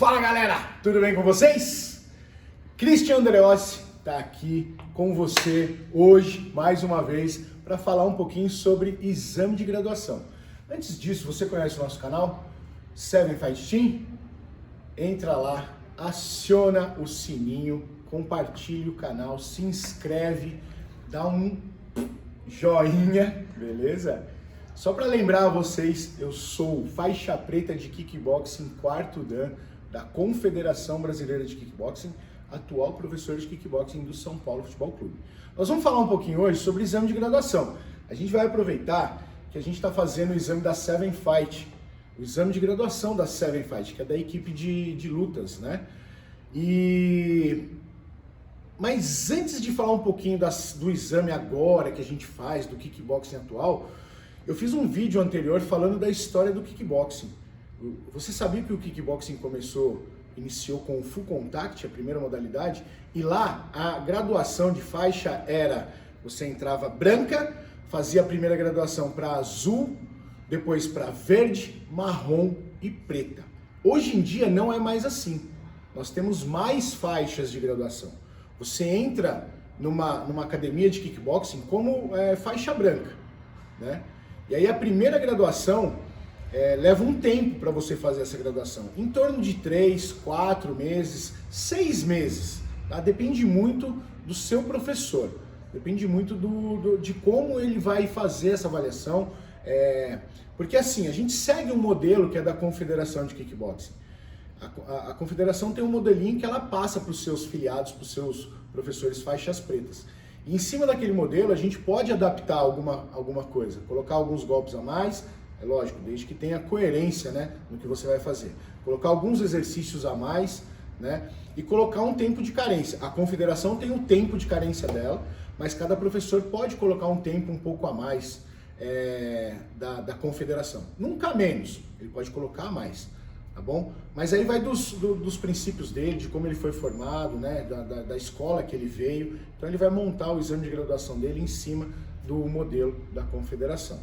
Fala galera, tudo bem com vocês? Cristian Andreossi está aqui com você hoje, mais uma vez, para falar um pouquinho sobre exame de graduação. Antes disso, você conhece o nosso canal? Seven Fight Team? Entra lá, aciona o sininho, compartilha o canal, se inscreve, dá um joinha, beleza? Só para lembrar a vocês, eu sou faixa preta de kickboxing 4º Dan da Confederação Brasileira de Kickboxing, atual professor de kickboxing do São Paulo Futebol Clube. Nós vamos falar um pouquinho hoje sobre exame de graduação. A gente vai aproveitar que a gente está fazendo o exame da Seven Fight, o exame de graduação da Seven Fight, que é da equipe de lutas, né? Mas antes de falar um pouquinho do exame agora que a gente faz, do kickboxing atual, eu fiz um vídeo anterior falando da história do kickboxing. Você sabia que o kickboxing iniciou com o full contact, a primeira modalidade, e lá a graduação de faixa era, você entrava branca, fazia a primeira graduação para azul, depois para verde, marrom e preta. Hoje em dia não é mais assim. Nós temos mais faixas de graduação. Você entra numa academia de kickboxing como faixa branca, né? E aí a primeira graduação leva um tempo para você fazer essa graduação, em torno de 3, 4 meses, 6 meses, tá? Depende muito do seu professor, depende muito de como ele vai fazer essa avaliação, porque assim, a gente segue um modelo que é da Confederação de Kickboxing. A Confederação tem um modelinho que ela passa para os seus filiados, para os seus professores faixas pretas. E em cima daquele modelo a gente pode adaptar alguma coisa, colocar alguns golpes a mais, é lógico, desde que tenha coerência, né, no que você vai fazer. Colocar alguns exercícios a mais, né, e colocar um tempo de carência. A Confederação tem um tempo de carência dela, mas cada professor pode colocar um tempo um pouco a mais da Confederação. Nunca menos, ele pode colocar a mais. Tá bom? Mas aí vai dos princípios dele, de como ele foi formado, né? Da escola que ele veio. Então ele vai montar o exame de graduação dele em cima do modelo da Confederação.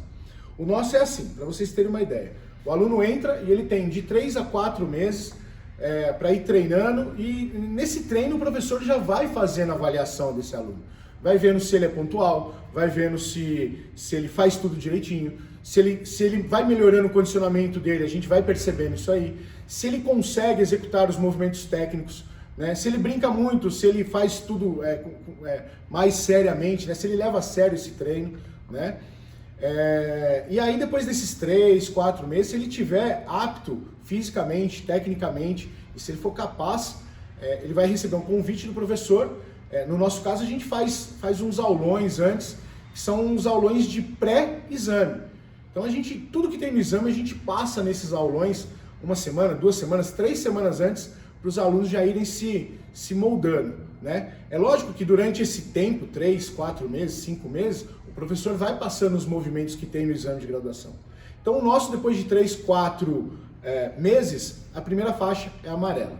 O nosso é assim, para vocês terem uma ideia. O aluno entra e ele tem de 3 a 4 meses para ir treinando, e nesse treino o professor já vai fazendo a avaliação desse aluno. Vai vendo se ele é pontual, vai vendo se ele faz tudo direitinho, se ele vai melhorando o condicionamento dele, a gente vai percebendo isso aí, se ele consegue executar os movimentos técnicos, né? Se ele brinca muito, se ele faz tudo mais seriamente, né? Se ele leva a sério esse treino, né? E aí depois desses 3, 4 meses, se ele estiver apto fisicamente, tecnicamente, e se ele for capaz, ele vai receber um convite do professor. No nosso caso a gente faz uns aulões antes, que são uns aulões de pré-exame. Então tudo que tem no exame a gente passa nesses aulões 1 semana, 2 semanas, 3 semanas antes, para os alunos já irem se moldando, né? É lógico que durante esse tempo, 3, 4 meses, 5 meses, o professor vai passando os movimentos que tem no exame de graduação. Então o nosso, depois de 3, 4 meses, a primeira faixa é amarela.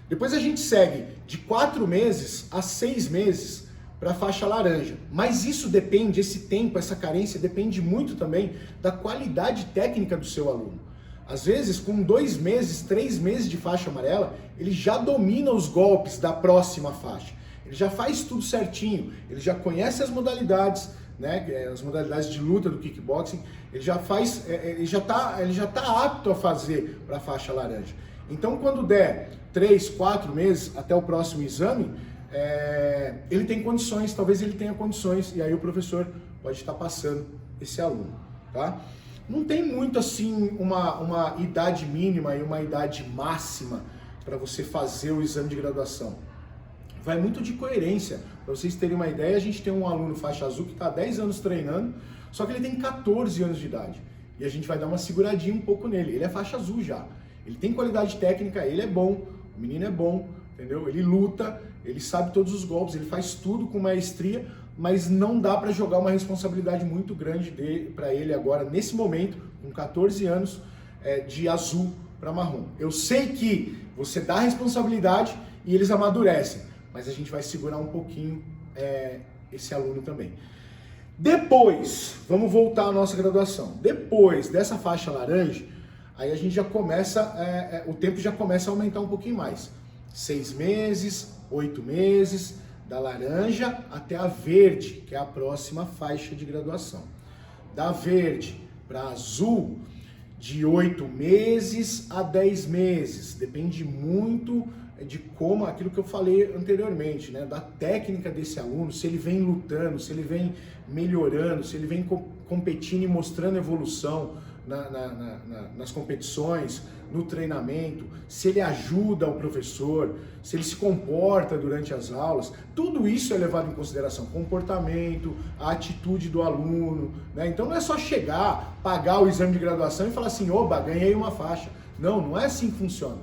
Depois a gente segue de 4 meses a 6 meses para a faixa laranja. Mas isso depende, esse tempo, essa carência, depende muito também da qualidade técnica do seu aluno. Às vezes, com 2 meses, 3 meses de faixa amarela, ele já domina os golpes da próxima faixa. Ele já faz tudo certinho, ele já conhece as modalidades, né, as modalidades de luta do kickboxing, ele já tá apto a fazer para a faixa laranja. Então, quando der 3, 4 meses até o próximo exame, ele tem condições, talvez ele tenha condições, e aí o professor pode estar passando esse aluno, tá? Não tem muito assim uma idade mínima e uma idade máxima para você fazer o exame de graduação. Vai muito de coerência. Para vocês terem uma ideia, a gente tem um aluno faixa azul que está há 10 anos treinando, só que ele tem 14 anos de idade. E a gente vai dar uma seguradinha um pouco nele. Ele é faixa azul já. Ele tem qualidade técnica, ele é bom, o menino é bom, entendeu? Ele luta, ele sabe todos os golpes, ele faz tudo com maestria, mas não dá para jogar uma responsabilidade muito grande para ele agora, nesse momento, com 14 anos, de azul para marrom. Eu sei que você dá responsabilidade e eles amadurecem, mas a gente vai segurar um pouquinho esse aluno também. Depois, vamos voltar à nossa graduação. Depois dessa faixa laranja, aí a gente já começa, o tempo já começa a aumentar um pouquinho mais. 6 meses, 8 meses, da laranja até a verde, que é a próxima faixa de graduação. Da verde para azul, de 8 meses a 10 meses. Depende muito de como, aquilo que eu falei anteriormente, né? Da técnica desse aluno, se ele vem lutando, se ele vem melhorando, se ele vem competindo e mostrando evolução nas competições, no treinamento, se ele ajuda o professor, se ele se comporta durante as aulas, tudo isso é levado em consideração, comportamento, a atitude do aluno, né? Então não é só chegar, pagar o exame de graduação e falar assim, oba, ganhei uma faixa. Não, não é assim que funciona,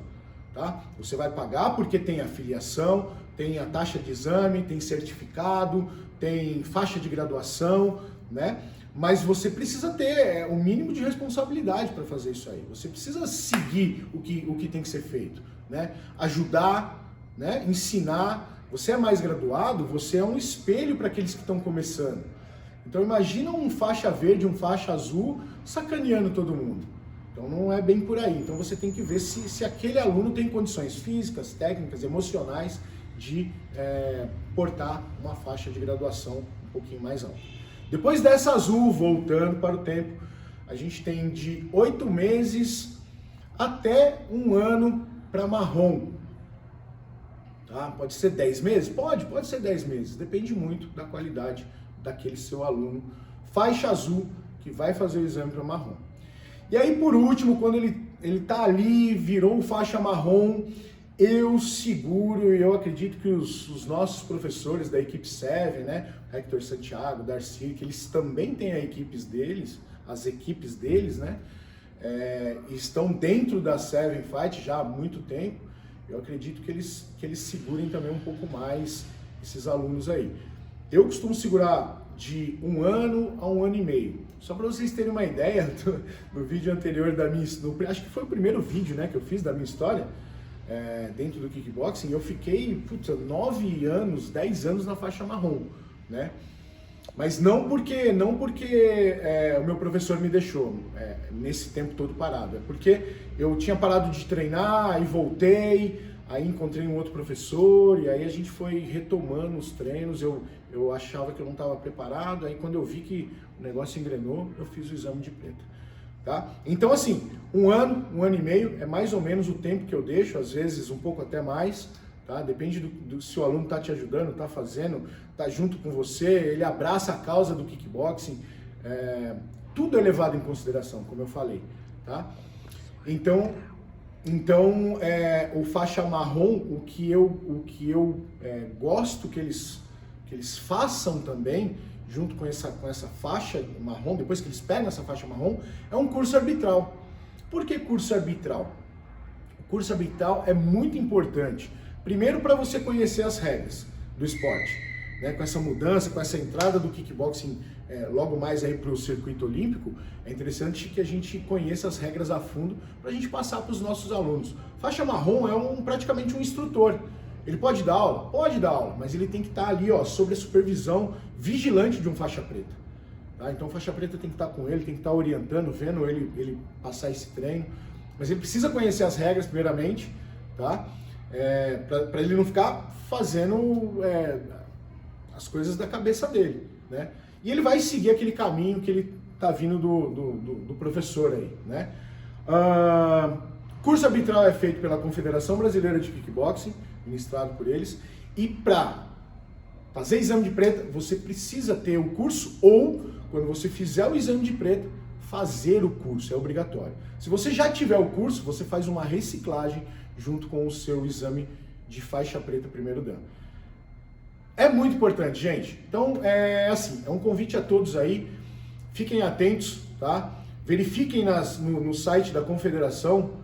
tá? Você vai pagar porque tem afiliação, tem a taxa de exame, tem certificado, tem faixa de graduação, né? Mas você precisa ter o mínimo de responsabilidade para fazer isso aí. Você precisa seguir o que tem que ser feito, né? Ajudar, né? Ensinar. Você é mais graduado, você é um espelho para aqueles que estão começando. Então imagina um faixa verde, um faixa azul sacaneando todo mundo. Então não é bem por aí. Então você tem que ver se aquele aluno tem condições físicas, técnicas, emocionais de portar uma faixa de graduação um pouquinho mais alta. Depois dessa azul, voltando para o tempo, a gente tem de 8 meses até 1 ano para marrom. Tá? Pode ser 10 meses? Pode ser 10 meses. Depende muito da qualidade daquele seu aluno. Faixa azul, que vai fazer o exame para marrom. E aí, por último, quando ele tá ali, virou faixa marrom, eu seguro, e eu acredito que os nossos professores da equipe Seven, né, Hector Santiago, Darcy, que eles também têm as equipes deles, né, estão dentro da Seven Fight já há muito tempo. Eu acredito que eles segurem também um pouco mais esses alunos aí. Eu costumo segurar de 1 ano a 1 ano e meio. Só para vocês terem uma ideia, no vídeo anterior acho que foi o primeiro vídeo, né, que eu fiz da minha história, dentro do kickboxing, eu fiquei 9 anos, 10 anos na faixa marrom, né? Mas não porque o meu professor me deixou nesse tempo todo parado, é porque eu tinha parado de treinar, aí voltei, aí encontrei um outro professor, e aí a gente foi retomando os treinos. Eu achava que eu não estava preparado, aí quando eu vi que o negócio engrenou, eu fiz o exame de preta. Tá? Então assim, 1 ano, 1 ano e meio é mais ou menos o tempo que eu deixo, às vezes um pouco até mais, tá? Depende do se o aluno está te ajudando, está fazendo, está junto com você, ele abraça a causa do kickboxing, tudo é levado em consideração, como eu falei, tá? Então o faixa marrom, o que eu gosto que eles façam também, junto com essa faixa marrom, depois que eles pegam essa faixa marrom, é um curso arbitral. Por que curso arbitral? O curso arbitral é muito importante. Primeiro, para você conhecer as regras do esporte, né? Com essa mudança, com essa entrada do kickboxing logo mais aí para o circuito olímpico, é interessante que a gente conheça as regras a fundo para a gente passar para os nossos alunos. Faixa marrom é praticamente um instrutor. Ele pode dar aula? Pode dar aula, mas ele tem que estar ali, ó, sob a supervisão vigilante de um faixa preta. Tá? Então o faixa preta tem que estar com ele, tem que estar orientando, vendo ele passar esse treino. Mas ele precisa conhecer as regras primeiramente, tá? Para ele não ficar fazendo as coisas da cabeça dele, né? E ele vai seguir aquele caminho que ele está vindo do professor aí, né? Curso arbitral é feito pela Confederação Brasileira de Kickboxing, ministrado por eles, e para fazer exame de preta, você precisa ter o curso, ou quando você fizer o exame de preta, fazer o curso, é obrigatório. Se você já tiver o curso, você faz uma reciclagem junto com o seu exame de faixa preta primeiro dan. É muito importante, gente. Então, é um convite a todos aí, fiquem atentos, tá? Verifiquem no site da Confederação,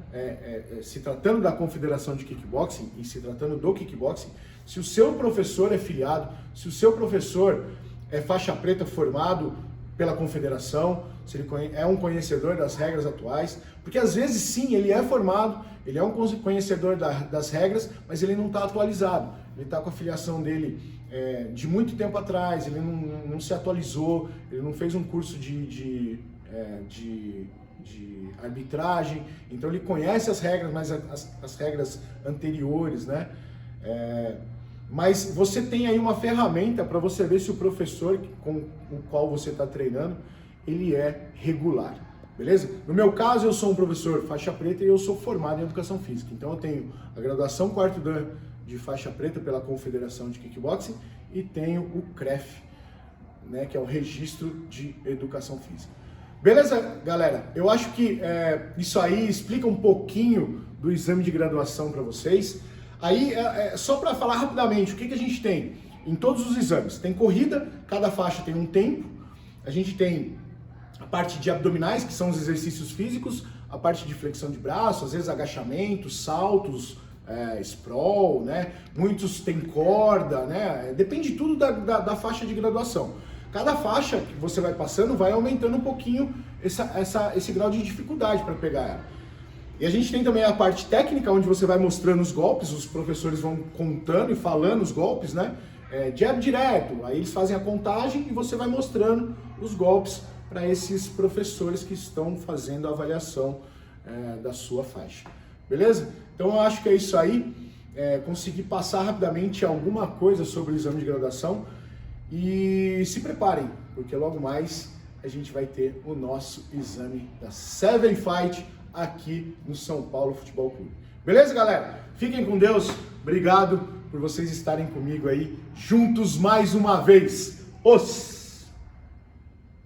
se tratando da Confederação de Kickboxing e se tratando do kickboxing, se o seu professor é filiado, se o seu professor é faixa preta formado pela Confederação, se ele é um conhecedor das regras atuais, porque às vezes sim, ele é formado, ele é um conhecedor das regras, mas ele não está atualizado, ele está com a filiação dele de muito tempo atrás, ele não se atualizou, ele não fez um curso de de arbitragem, então ele conhece as regras, mas as regras anteriores, né? Mas você tem aí uma ferramenta para você ver se o professor com o qual você está treinando, ele é regular, beleza? No meu caso, eu sou um professor faixa preta e eu sou formado em Educação Física, então eu tenho a graduação 4º Dan de faixa preta pela Confederação de Kickboxing e tenho o CREF, né, que é o Registro de Educação Física. Beleza, galera? Eu acho que isso aí explica um pouquinho do exame de graduação para vocês. Aí, só para falar rapidamente, o que a gente tem em todos os exames? Tem corrida, cada faixa tem um tempo. A gente tem a parte de abdominais, que são os exercícios físicos, a parte de flexão de braço, às vezes agachamentos, saltos, sprawl, né? Muitos têm corda, né? Depende tudo da faixa de graduação. Cada faixa que você vai passando vai aumentando um pouquinho esse grau de dificuldade para pegar ela. E a gente tem também a parte técnica, onde você vai mostrando os golpes, os professores vão contando e falando os golpes, né? Jab direto, aí eles fazem a contagem e você vai mostrando os golpes para esses professores que estão fazendo a avaliação da sua faixa. Beleza? Então eu acho que é isso aí. Consegui passar rapidamente alguma coisa sobre o exame de graduação. E se preparem, porque logo mais a gente vai ter o nosso exame da Seven Fight aqui no São Paulo Futebol Clube. Beleza, galera? Fiquem com Deus. Obrigado por vocês estarem comigo aí juntos mais uma vez. Os